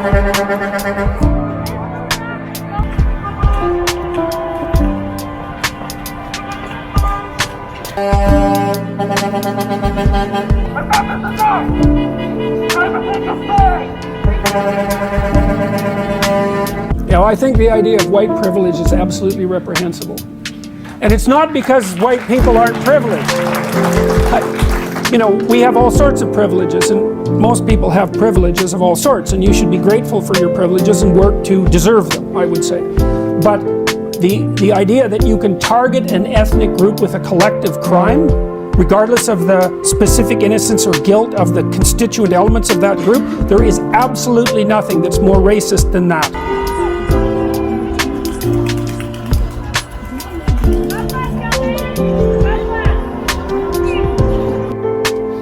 I think the idea of white privilege is absolutely reprehensible. And it's not because white people aren't privileged. We have all sorts of privileges, and most people have privileges of all sorts, and you should be grateful for your privileges and work to deserve them, I would say. But the idea that you can target an ethnic group with a collective crime, regardless of the specific innocence or guilt of the constituent elements of that group, there is absolutely nothing that's more racist than that.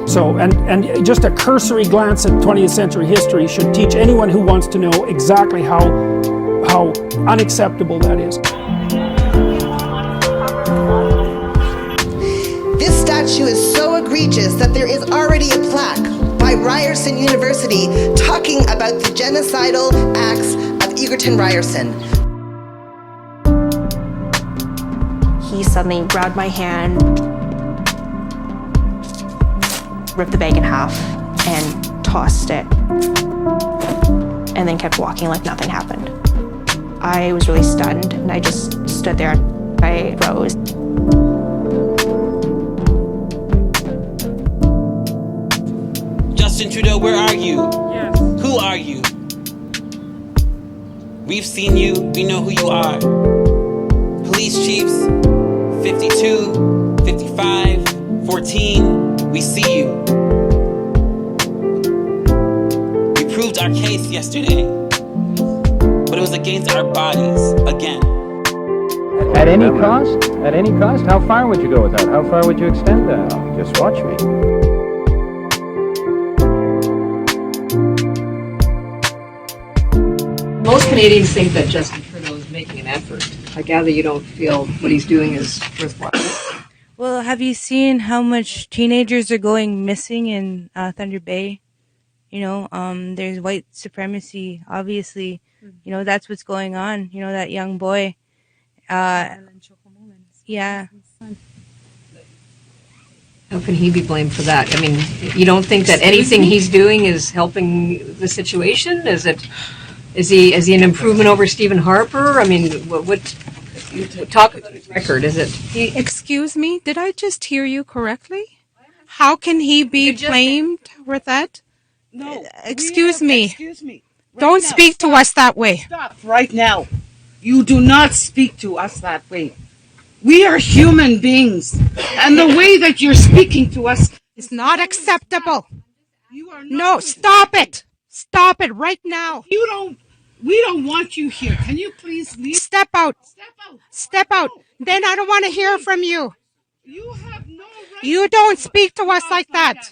So, and just a cursory glance at 20th century history should teach anyone who wants to know exactly how unacceptable that is. This statue is so egregious that there is already a plaque by Ryerson University talking about the genocidal acts of Egerton Ryerson. He suddenly grabbed my hand, ripped the bag in half, and tossed it, and then kept walking like nothing happened. I was really stunned, and I just stood there. I froze. Justin Trudeau, where are you? Yes. Who are you? We've seen you, we know who you are. Police chiefs, 52, 55, 14, we see you. We proved our case yesterday, but it was against our bodies, again. At any cost? At any cost? How far would you go with that? How far would you extend that? Just watch me. Most Canadians think that Justin Trudeau is making an effort. I gather you don't feel what he's doing is worthwhile. Well, have you seen how much teenagers are going missing in Thunder Bay? There's white supremacy, obviously. That's what's going on. That young boy. Yeah. How can he be blamed for that? I mean, you don't think that anything he's doing is helping the situation? Is he an improvement over Stephen Harper? I mean, what talk about his record? Is it? Excuse me, did I just hear you correctly? How can he be blamed for that? No. Excuse me. Excuse me. Don't speak to us that way. Stop right now. You do not speak to us that way. We are human beings, and the way that you're speaking to us is not acceptable. You are not. No, stop it. Stop it right now. We don't want you here. Can you please leave? Step out. Step out. Step out. Then I don't want to hear from you. You have no right. You don't speak to us like that.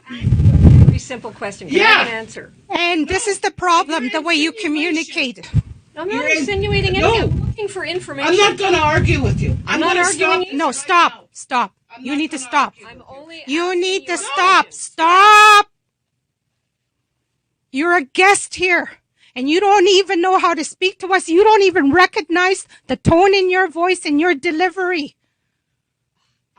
Very simple question. Can I have an answer? And this is the problem, the way you communicate. I'm not insinuating anything. I'm looking for information. I'm not going to argue with you. I'm not arguing. No, stop. Stop. You need to stop. You need to stop. Stop. You're a guest here, and you don't even know how to speak to us. You don't even recognize the tone in your voice and your delivery.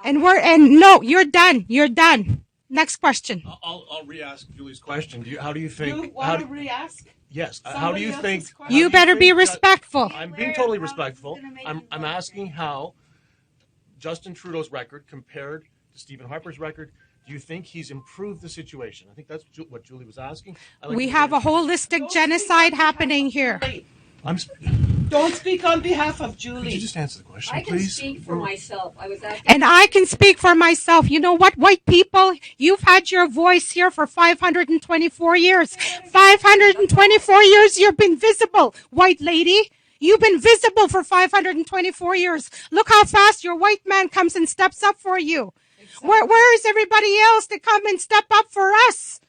No, you're done. You're done. Next question. I'll re-ask Julie's question. How do you think? You want to re-ask? Yes. How do you think? You better be respectful. I'm being totally respectful. I'm asking how Justin Trudeau's record compared to Stephen Harper's record. Do you think he's improved the situation? I think that's what Julie was asking. We have a holistic genocide happening here. Don't speak on behalf of Julie. Could you just answer the question, I can please? speak for myself. And I can speak for myself. You know what, white people? You've had your voice here for 524 years. 524 years you've been visible, white lady. You've been visible for 524 years. Look how fast your white man comes and steps up for you. Exactly. Where is everybody else to come and step up for us?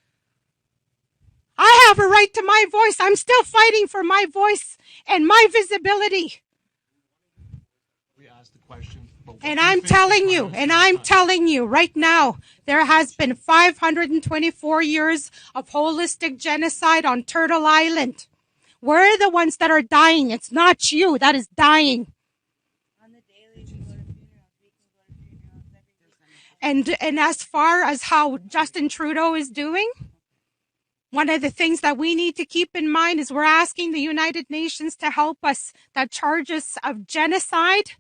I have a right to my voice. I'm still fighting for my voice and my visibility. We asked the question But what And do you I'm think the telling you, crimes and are? I'm telling you right now, there has been 524 years of holistic genocide on Turtle Island. We're the ones that are dying. It's not you that is dying. And as far as how Justin Trudeau is doing, one of the things that we need to keep in mind is we're asking the United Nations to help us that charges of genocide,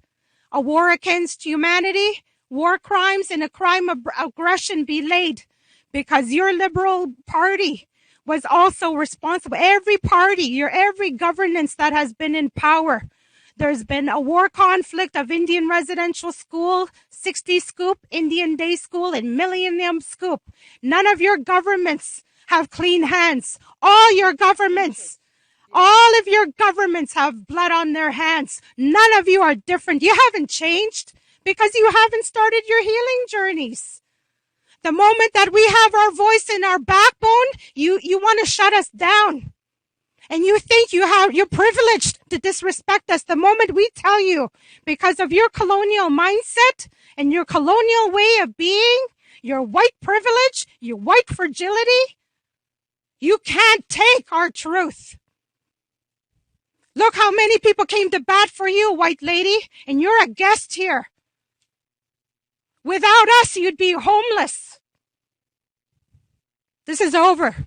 a war against humanity, war crimes, and a crime of aggression be laid, because your Liberal Party was also responsible. Every party, every governance that has been in power. There's been a war conflict of Indian Residential School, 60 Scoop, Indian Day School, and Millennium Scoop. None of your governments have clean hands. All of your governments have blood on their hands. None of you are different. You haven't changed because you haven't started your healing journeys. The moment that we have our voice and our backbone, you want to shut us down. And you think you're privileged to disrespect us. The moment we tell you, because of your colonial mindset and your colonial way of being, your white privilege, your white fragility, you can't take our truth. Look how many people came to bat for you, white lady, and you're a guest here. Without us, you'd be homeless. This is over.